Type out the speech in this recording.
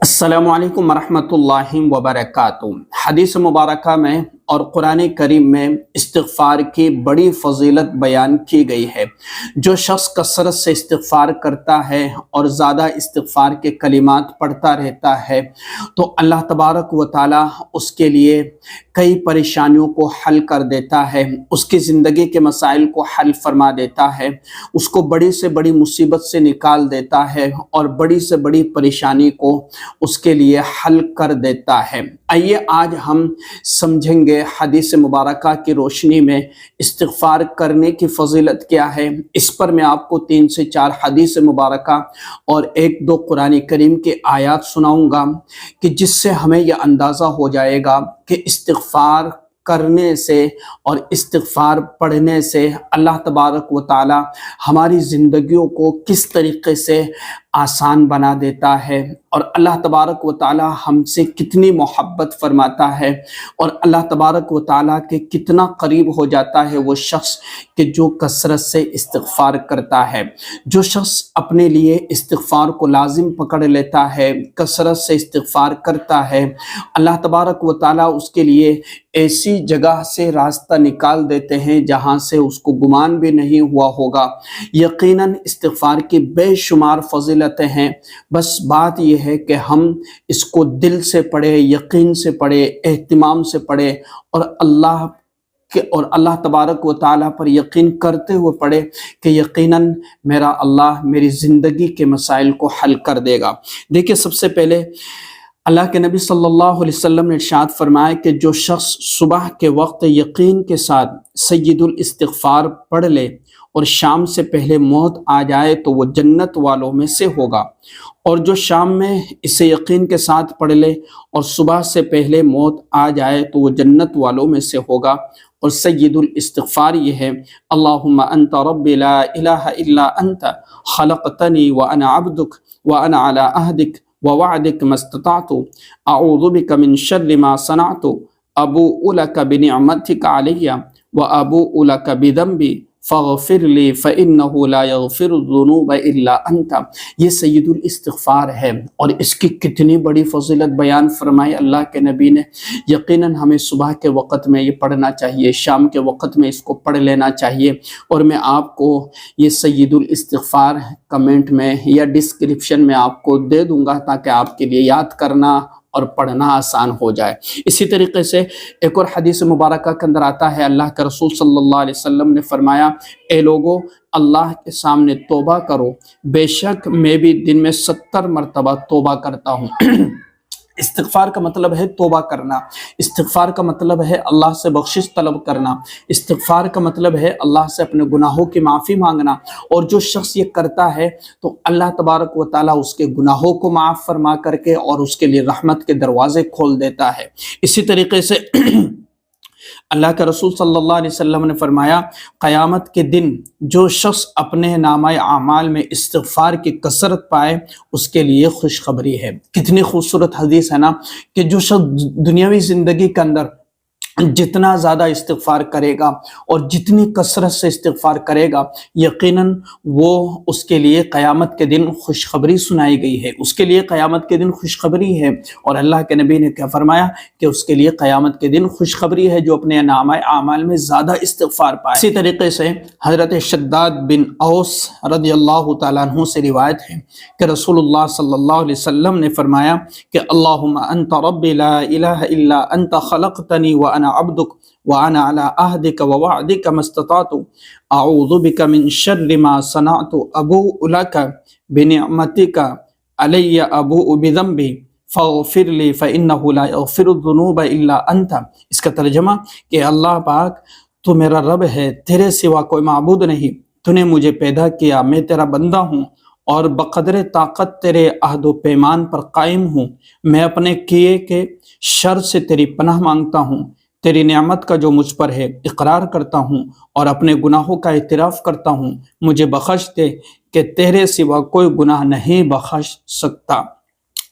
السلام علیکم ورحمۃ اللہ وبرکاتہ۔ حدیث مبارکہ میں اور قرآن کریم میں استغفار کی بڑی فضیلت بیان کی گئی ہے۔ جو شخص کثرت سے استغفار کرتا ہے اور زیادہ استغفار کے کلمات پڑھتا رہتا ہے تو اللہ تبارک و تعالی اس کے لیے کئی پریشانیوں کو حل کر دیتا ہے، اس کی زندگی کے مسائل کو حل فرما دیتا ہے، اس کو بڑی سے بڑی مصیبت سے نکال دیتا ہے اور بڑی سے بڑی پریشانی کو اس کے لیے حل کر دیتا ہے۔ آئیے آج ہم سمجھیں گے حدیث مبارکہ کی روشنی میں استغفار کرنے کی فضیلت کیا ہے۔ اس پر میں آپ کو 3 سے 4 حدیث مبارکہ اور 1-2 قرآن کریم کے آیات سناؤں گا کہ جس سے ہمیں یہ اندازہ ہو جائے گا کہ استغفار کرنے سے اور استغفار پڑھنے سے اللہ تبارک و تعالی ہماری زندگیوں کو کس طریقے سے آسان بنا دیتا ہے، اور اللہ تبارک و تعالی ہم سے کتنی محبت فرماتا ہے، اور اللہ تبارک و تعالی کے کتنا قریب ہو جاتا ہے وہ شخص کہ جو کثرت سے استغفار کرتا ہے۔ جو شخص اپنے لیے استغفار کو لازم پکڑ لیتا ہے، کثرت سے استغفار کرتا ہے، اللہ تبارک و تعالی اس کے لیے ایسی جگہ سے راستہ نکال دیتے ہیں جہاں سے اس کو گمان بھی نہیں ہوا ہوگا۔ یقیناً استغفار کی بے شمار فضیلتیں ہیں، بس بات یہ ہے کہ ہم اس کو دل سے پڑھیں، یقین سے پڑھیں، اہتمام سے پڑھیں، اور اللہ تبارک و تعالیٰ پر یقین کرتے ہوئے پڑھے کہ یقیناً میرا اللہ میری زندگی کے مسائل کو حل کر دے گا۔ دیکھیں، سب سے پہلے اللہ کے نبی صلی اللہ علیہ وسلم نے ارشاد فرمایا کہ جو شخص صبح کے وقت یقین کے ساتھ سید الاستغفار پڑھ لے اور شام سے پہلے موت آ جائے تو وہ جنت والوں میں سے ہوگا، اور جو شام میں اسے یقین کے ساتھ پڑھ لے اور صبح سے پہلے موت آ جائے تو وہ جنت والوں میں سے ہوگا۔ اور سید الاستغفار یہ ہے: اللہم انت رب لا الہ الا انت خلقتنی وانا عبدک وانا علی عہدک ووعدک ما استطعت اعوذ بک من شر ما صنعت ابوء لک بنعمتک علی وابوء لک بذنبی فاغفر لی فإنہ لا یغفر الذنوب الا انت۔ یہ سید الاستغفار ہے، اور اس کی کتنی بڑی فضیلت بیان فرمائی اللہ کے نبی نے۔ یقیناً ہمیں صبح کے وقت میں یہ پڑھنا چاہیے، شام کے وقت میں اس کو پڑھ لینا چاہیے، اور میں آپ کو یہ سید الاستغفار کمنٹ میں یا ڈسکرپشن میں آپ کو دے دوں گا تاکہ آپ کے لیے یاد کرنا اور پڑھنا آسان ہو جائے۔ اسی طریقے سے ایک اور حدیث مبارکہ کے اندر آتا ہے، اللہ کے رسول صلی اللہ علیہ وسلم نے فرمایا: اے لوگو، اللہ کے سامنے توبہ کرو، بے شک میں بھی دن میں 70 مرتبہ توبہ کرتا ہوں۔ استغفار کا مطلب ہے توبہ کرنا، استغفار کا مطلب ہے اللہ سے بخشش طلب کرنا، استغفار کا مطلب ہے اللہ سے اپنے گناہوں کی معافی مانگنا، اور جو شخص یہ کرتا ہے تو اللہ تبارک و تعالیٰ اس کے گناہوں کو معاف فرما کر کے اور اس کے لیے رحمت کے دروازے کھول دیتا ہے۔ اسی طریقے سے اللہ کے رسول صلی اللہ علیہ وسلم نے فرمایا: قیامت کے دن جو شخص اپنے نامہ اعمال میں استغفار کی کثرت پائے اس کے لیے خوشخبری ہے۔ کتنی خوبصورت حدیث ہے نا، کہ جو شخص دنیاوی زندگی کے اندر جتنا زیادہ استغفار کرے گا اور جتنی کثرت سے استغفار کرے گا، یقیناً وہ اس کے لیے قیامت کے دن خوشخبری سنائی گئی ہے، اس کے لیے قیامت کے دن خوشخبری ہے۔ اور اللہ کے نبی نے کیا فرمایا کہ اس کے لیے قیامت کے دن خوشخبری ہے جو اپنے نامہ اعمال میں زیادہ استغفار پائے۔ اسی طریقے سے حضرت شداد بن اوس رضی اللہ تعالیٰ عنہ سے روایت ہے کہ رسول اللہ صلی اللہ علیہ وسلم نے فرمایا کہ اللہم انت رب لا الہ الا انت خلقتنی وانا عبدک وانا علی عہدک ووعدک ما استطعت اعوذ بک من شر ما صنعت ابوء لک بنعمتک علی ابوء بذنبی فاغفر لی فإنہ لا یغفر الذنوب الا انت۔ اس کا ترجمہ کہ اللہ پاک تو میرا رب ہے، تیرے سوا کوئی معبود نہیں، تو نے مجھے پیدا کیا، میں تیرا بندہ ہوں، اور بقدر طاقت تیرے عہد و پیمان پر قائم ہوں، میں اپنے کیے کے شر سے تیری پناہ مانگتا ہوں، تیری نعمت کا جو مجھ پر ہے اقرار کرتا ہوں اور اپنے گناہوں کا اعتراف کرتا ہوں، مجھے بخش دے کہ تیرے سوا کوئی گناہ نہیں بخش سکتا۔